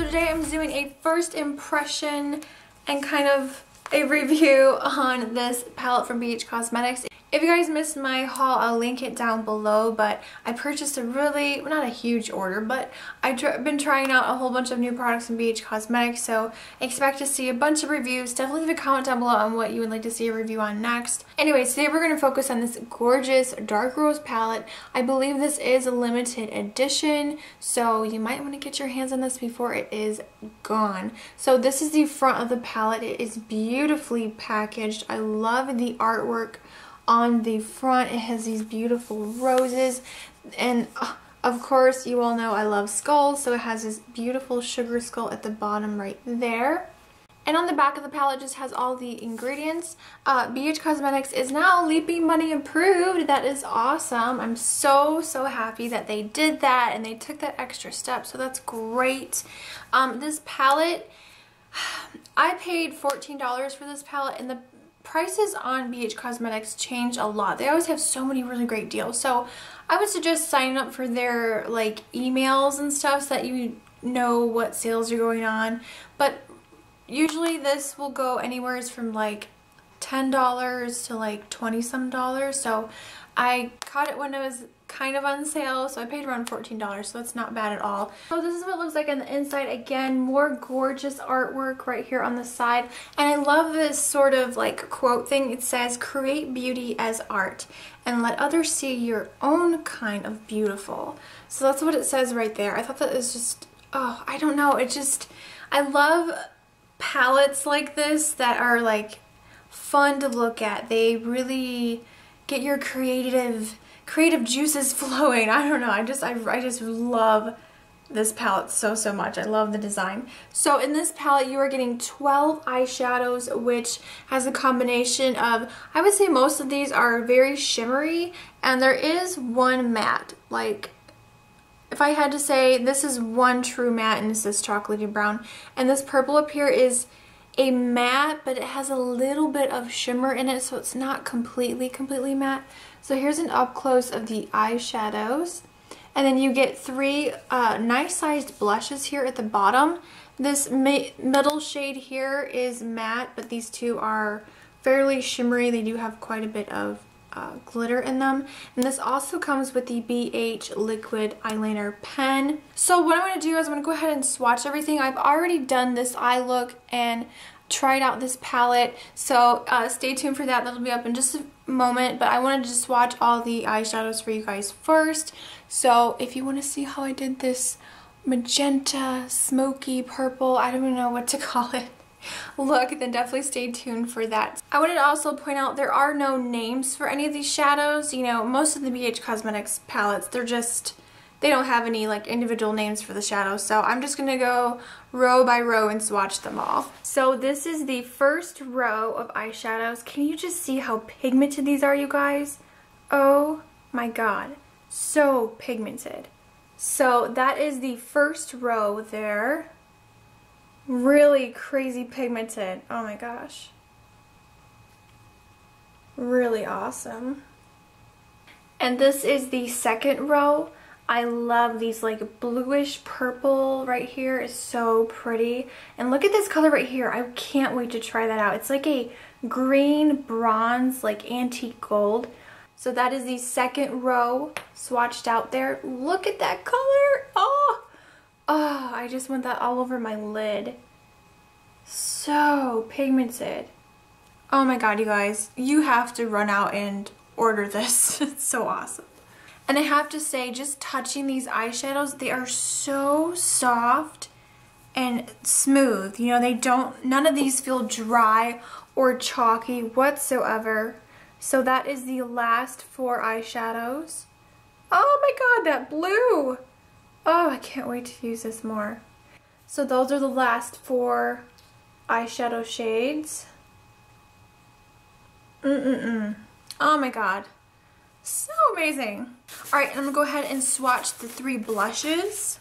today I'm doing a first impression and kind of a review on this palette from BH Cosmetics. If you guys missed my haul, I'll link it down below, but I purchased a really, not a huge order, but I've been trying out a whole bunch of new products from BH Cosmetics, so expect to see a bunch of reviews. Definitely leave a comment down below on what you would like to see a review on next. Anyways, today we're going to focus on this gorgeous dark rose palette. I believe this is a limited edition, so you might want to get your hands on this before it is gone. So this is the front of the palette. It is beautifully packaged. I love the artwork on the front. It has these beautiful roses, and of course you all know I love skulls, so it has this beautiful sugar skull at the bottom right there. And on the back of the palette just has all the ingredients. BH Cosmetics is now Leaping Bunny approved. That is awesome. I'm so happy that they did that and they took that extra step, so that's great. This palette, I paid $14 for this palette, and the prices on BH Cosmetics change a lot. They always have so many really great deals, so I would suggest signing up for their like emails and stuff so that you know what sales are going on. But usually this will go anywhere from like $10 to like $20-some, so I caught it when it was kind of on sale, so I paid around $14, so it's not bad at all. So this is what it looks like on the inside. Again, more gorgeous artwork right here on the side, and I love this sort of like quote thing. It says, "Create beauty as art and let others see your own kind of beautiful." So that's what it says right there. I thought that was just, oh, I don't know, it just, I love palettes like this that are like fun to look at. They really get your creative juices flowing. I don't know, I just love this palette so much. I love the design. So in this palette you are getting 12 eyeshadows, which has a combination of, I would say most of these are very shimmery, and there is one matte. Like, if I had to say, this is one true matte, and it's this chocolatey brown, and this purple up here is a matte, but it has a little bit of shimmer in it, so it's not completely matte. So here's an up close of the eyeshadows, and then you get three nice sized blushes here at the bottom. This middle shade here is matte, but these two are fairly shimmery. They do have quite a bit of glitter in them, and this also comes with the BH liquid eyeliner pen. So what I'm going to do is I'm going to go ahead and swatch everything. I've already done this eye look and tried out this palette, so stay tuned for that. That'll be up in just a moment, but I wanted to swatch all the eyeshadows for you guys first. So if you want to see how I did this magenta, smoky, purple, I don't even know what to call it, look, then definitely stay tuned for that. I wanted to also point out there are no names for any of these shadows. You know, most of the BH Cosmetics palettes, they don't have any like individual names for the shadows, so I'm just gonna go row by row and swatch them all. So this is the first row of eyeshadows. Can you just see how pigmented these are, you guys? Oh my god, so pigmented. So that is the first row there. Really crazy pigmented. Oh my gosh. Really awesome. And this is the second row. I love these like bluish purple right here. It's so pretty. And look at this color right here. I can't wait to try that out. It's like a green bronze, like antique gold. So that is the second row swatched out there. Look at that color. Oh, I just want that all over my lid. So pigmented. Oh my god, you guys. You have to run out and order this. It's so awesome. And I have to say, just touching these eyeshadows, they are so soft and smooth. You know, none of these feel dry or chalky whatsoever. So that is the last four eyeshadows. Oh my god, that blue! Oh, I can't wait to use this more. So those are the last four eyeshadow shades. Oh my god. So amazing. Alright, I'm going to go ahead and swatch the three blushes.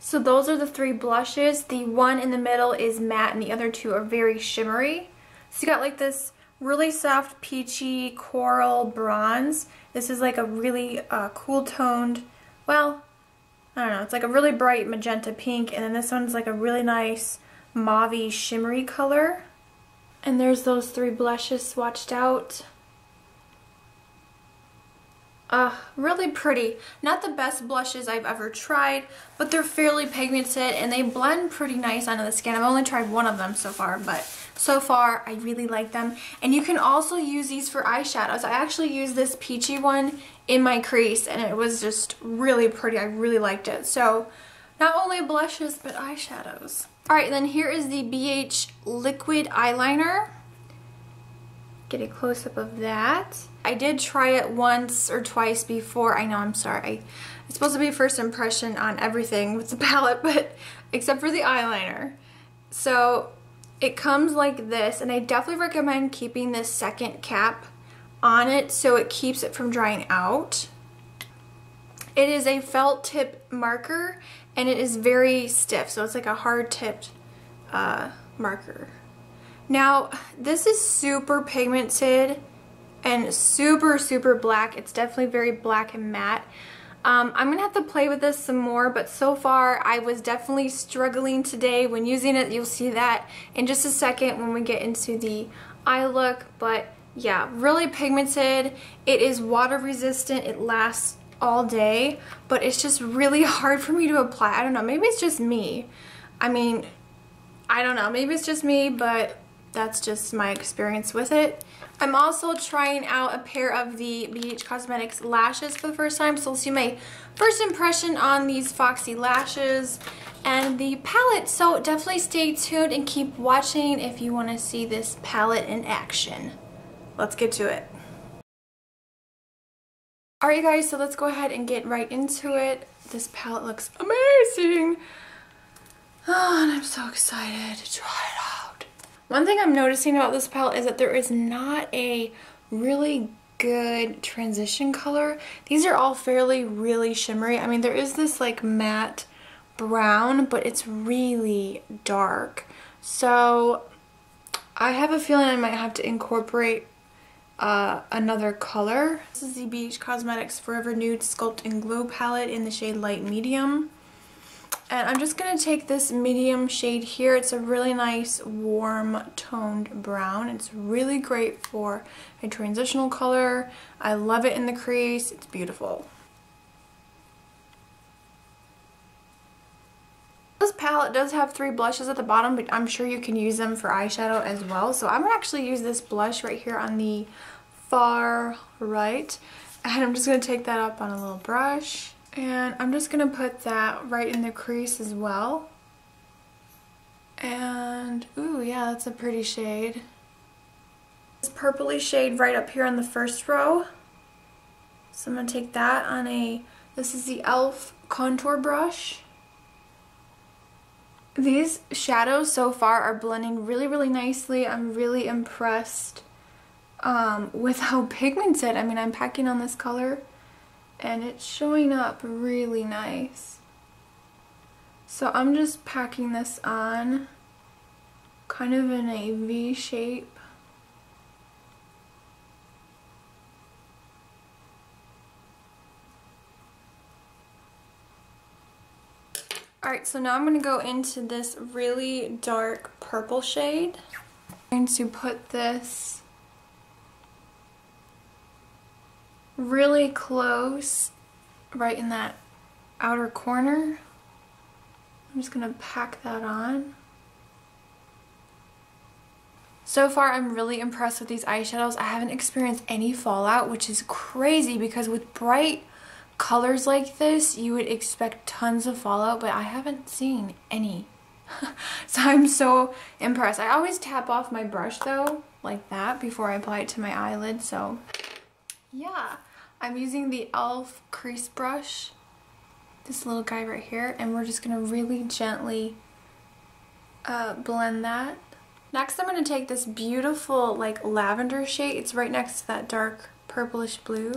So those are the three blushes. The one in the middle is matte and the other two are very shimmery. So you got like this really soft peachy coral bronze. This is like a really cool toned, well, I don't know, it's like a really bright magenta pink, and then this one's like a really nice mauve-y shimmery color. And there's those 3 blushes swatched out. Really pretty. Not the best blushes I've ever tried, but they're fairly pigmented and they blend pretty nice onto the skin. I've only tried one of them so far, but so far I really like them. And you can also use these for eyeshadows. I actually used this peachy one in my crease and it was just really pretty. I really liked it. So not only blushes, but eyeshadows. Alright, then here is the BH liquid eyeliner. Get a close-up of that. I did try it once or twice before. I know, I'm sorry. It's supposed to be first impression on everything with the palette, but except for the eyeliner. So it comes like this, and I definitely recommend keeping this second cap on it so it keeps it from drying out. It is a felt tip marker, and it is very stiff, so it's like a hard tipped marker. Now, this is super pigmented and super black. It's definitely very black and matte. I'm gonna have to play with this some more, but so far I was definitely struggling today when using it. You'll see that in just a second when we get into the eye look, but yeah, really pigmented. It is water resistant. It lasts all day, but it's just really hard for me to apply. I don't know, maybe it's just me. I mean, I don't know, maybe it's just me, but that's just my experience with it. I'm also trying out a pair of the BH Cosmetics lashes for the first time, so you'll see my first impression on these Foxy lashes and the palette, so definitely stay tuned and keep watching if you want to see this palette in action. Let's get to it. Alright guys, so let's go ahead and get right into it. This palette looks amazing! Oh, and I'm so excited to try it out. One thing I'm noticing about this palette is that there is not a really good transition color. These are all really shimmery. I mean, there is this like matte brown, but it's really dark. So I have a feeling I might have to incorporate another color. This is the BH Cosmetics ForeverNude Sculpt and Glow palette in the shade Light Medium. And I'm just going to take this medium shade here. It's a really nice warm toned brown. It's really great for a transitional color. I love it in the crease. It's beautiful. This palette does have 3 blushes at the bottom, but I'm sure you can use them for eyeshadow as well. So I'm going to actually use this blush right here on the far right. And I'm just going to take that up on a little brush. And I'm just going to put that right in the crease as well. And, ooh, yeah, that's a pretty shade. This purpley shade right up here on the first row. So I'm going to take that on this is the e.l.f. contour brush. These shadows so far are blending really nicely. I'm really impressed with how pigmented. I mean, I'm packing on this color and it's showing up really nice. So I'm just packing this on kind of in a V shape. Alright, so now I'm going to go into this really dark purple shade. I'm going to put this really close right in that outer corner. I'm just going to pack that on. So far I'm really impressed with these eyeshadows. I haven't experienced any fallout, which is crazy because with bright colors like this you would expect tons of fallout, but I haven't seen any. So I'm so impressed. I always tap off my brush though, like that, before I apply it to my eyelid. So yeah, I'm using the e.l.f. crease brush, this little guy right here, and we're just gonna really gently blend that. Next I'm gonna take this beautiful like lavender shade. It's right next to that dark purplish blue.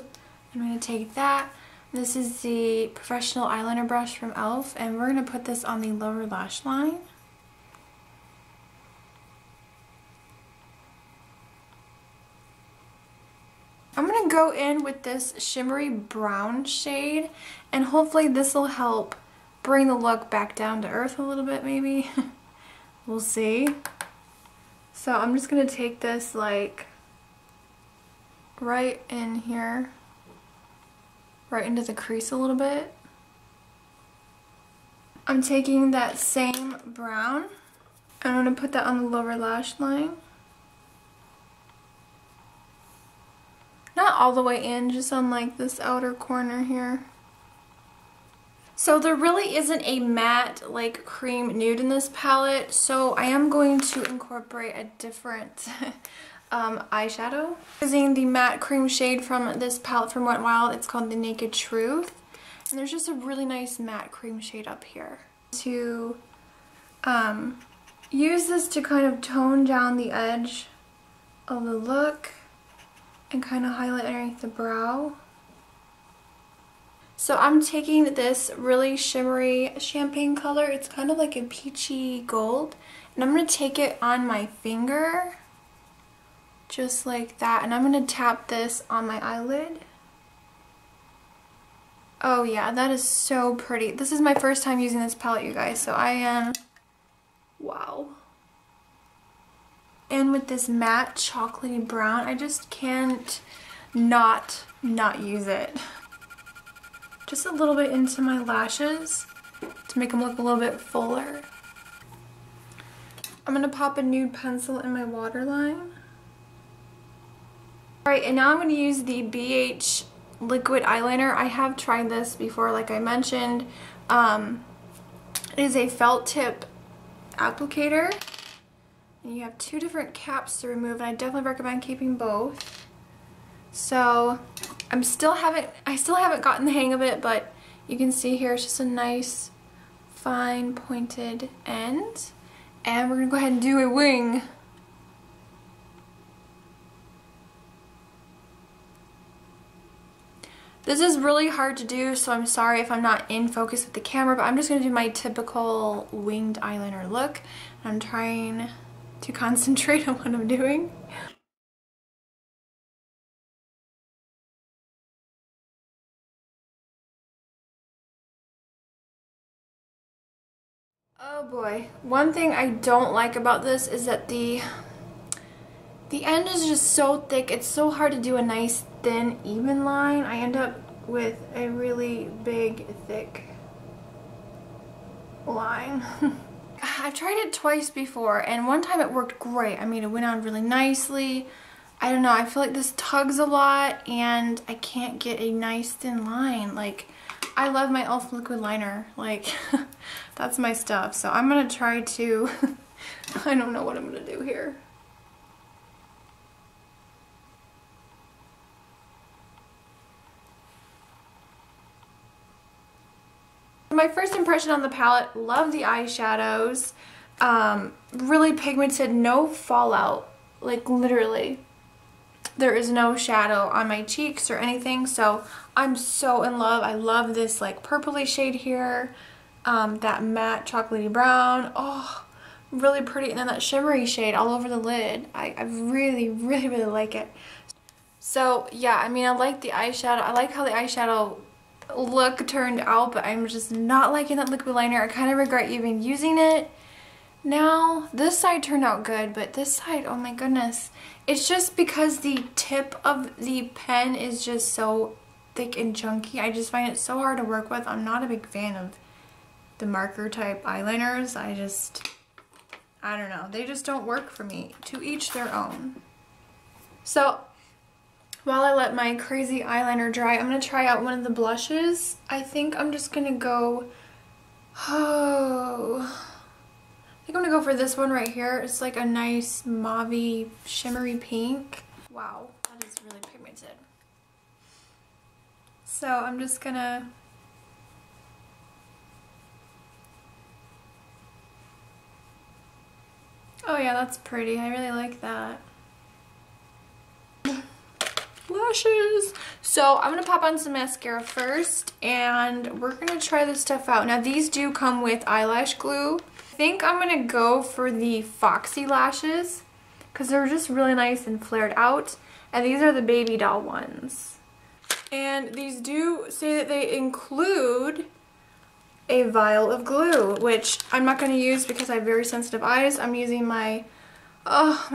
I'm gonna take that. This is the professional eyeliner brush from e.l.f. and we're going to put this on the lower lash line. I'm going to go in with this shimmery brown shade and hopefully this will help bring the look back down to earth a little bit maybe. We'll see. So I'm just going to take this like right in here, right into the crease a little bit. I'm taking that same brown and I'm going to put that on the lower lash line. Not all the way in, just on like this outer corner here. So there really isn't a matte like cream nude in this palette, so I am going to incorporate a different eyeshadow. Using the matte cream shade from this palette from Wet n Wild, it's called The Naked Truth. And there's just a really nice matte cream shade up here. To use this to kind of tone down the edge of the look and kind of highlight underneath the brow. So I'm taking this really shimmery champagne color. It's kind of like a peachy gold. And I'm going to take it on my finger, just like that. And I'm going to tap this on my eyelid. Oh yeah, that is so pretty. This is my first time using this palette, you guys. So I am, wow. And with this matte chocolatey brown, I just can't not use it. Just a little bit into my lashes to make them look a little bit fuller. I'm going to pop a nude pencil in my waterline. Alright, and now I'm going to use the BH liquid eyeliner. I have tried this before, like I mentioned. It is a felt tip applicator. And you have two different caps to remove, and I definitely recommend keeping both. So I still haven't gotten the hang of it, but you can see here it's just a nice fine pointed end. And we're gonna go ahead and do a wing. This is really hard to do, so I'm sorry if I'm not in focus with the camera, but I'm just gonna do my typical winged eyeliner look. I'm trying to concentrate on what I'm doing. Oh boy. One thing I don't like about this is that the end is just so thick. It's so hard to do a nice thin even line. I end up with a really big thick line. I've tried it twice before, and one time it worked great. I mean, it went on really nicely. I don't know, I feel like this tugs a lot and I can't get a nice thin line. Like, I love my e.l.f. liquid liner. Like, that's my stuff. So I'm gonna try to, I don't know what I'm gonna do here. My first impression on the palette, love the eyeshadows. Really pigmented, no fallout. Like, literally. There is no shadow on my cheeks or anything, so I'm so in love. I love this like purpley shade here, that matte chocolatey brown. Oh, really pretty. And then that shimmery shade all over the lid. I really like it. So yeah, I mean, I like the eyeshadow. I like how the eyeshadow look turned out, but I'm just not liking that liquid liner. I kind of regret even using it. Now, this side turned out good, but this side, oh my goodness. It's just because the tip of the pen is just so thick and chunky. I just find it so hard to work with. I'm not a big fan of the marker type eyeliners. I don't know. They just don't work for me. To each their own. So, while I let my crazy eyeliner dry, I'm going to try out one of the blushes. I think I'm just going to go, I think I'm gonna go for this one right here. It's like a nice mauvey shimmery pink. Wow, that is really pigmented. So I'm just gonna oh yeah, that's pretty. I really like that. Lashes. So I'm gonna pop on some mascara first, and we're gonna try this stuff out. Now these do come with eyelash glue. I think I'm gonna go for the Foxy lashes because they're just really nice and flared out, and these are the baby doll ones. And these do say that they include a vial of glue, which I'm not going to use because I have very sensitive eyes. I'm using my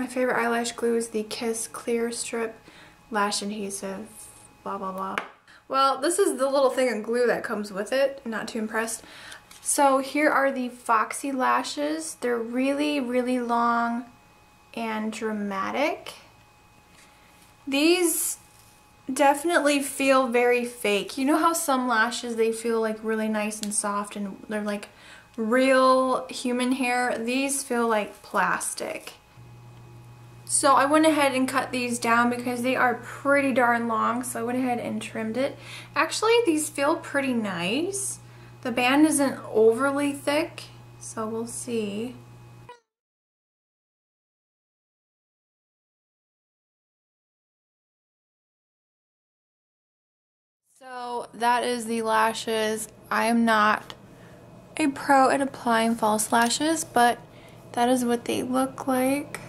favorite eyelash glue is the Kiss Clear Strip Lash Adhesive, blah blah blah. Well, this is the little thing of glue that comes with it. I'm not too impressed. So here are the Foxy lashes. They're really, really long and dramatic. These definitely feel very fake. You know how some lashes, they feel like really nice and soft and they're like real human hair? These feel like plastic. So I went ahead and cut these down because they are pretty darn long, so I went ahead and trimmed it. Actually, these feel pretty nice. The band isn't overly thick, so we'll see. So that is the lashes. I am not a pro at applying false lashes, but that is what they look like.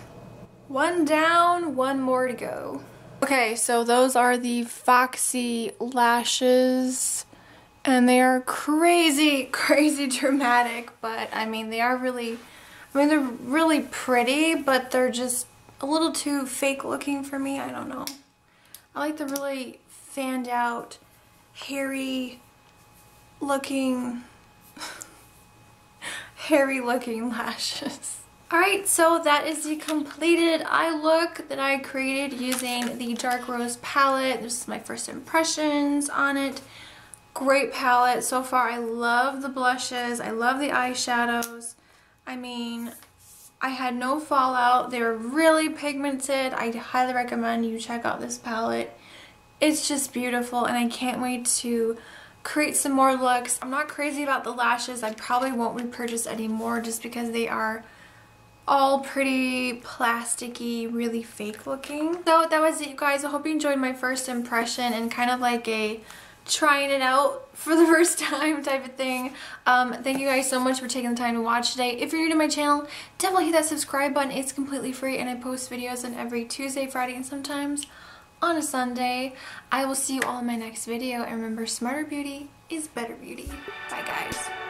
One down, one more to go. Okay, so those are the Foxy lashes, and they are crazy, crazy dramatic, but I mean, they're really pretty, but they're just a little too fake looking for me. I don't know. I like the really fanned out, hairy looking lashes. Alright, so that is the completed eye look that I created using the Dark Rose palette. This is my first impressions on it. Great palette so far. I love the blushes. I love the eyeshadows. I mean, I had no fallout. They were really pigmented. I highly recommend you check out this palette. It's just beautiful, and I can't wait to create some more looks. I'm not crazy about the lashes. I probably won't repurchase any more just because they are all pretty plasticky, really fake looking. So that was it, you guys. I hope you enjoyed my first impression and kind of like a trying it out for the first time type of thing. Thank you guys so much for taking the time to watch today. If you're new to my channel, definitely hit that subscribe button. It's completely free, and I post videos on every Tuesday, Friday, and sometimes on a Sunday. I will see you all in my next video, and remember, smarter beauty is better beauty. Bye guys.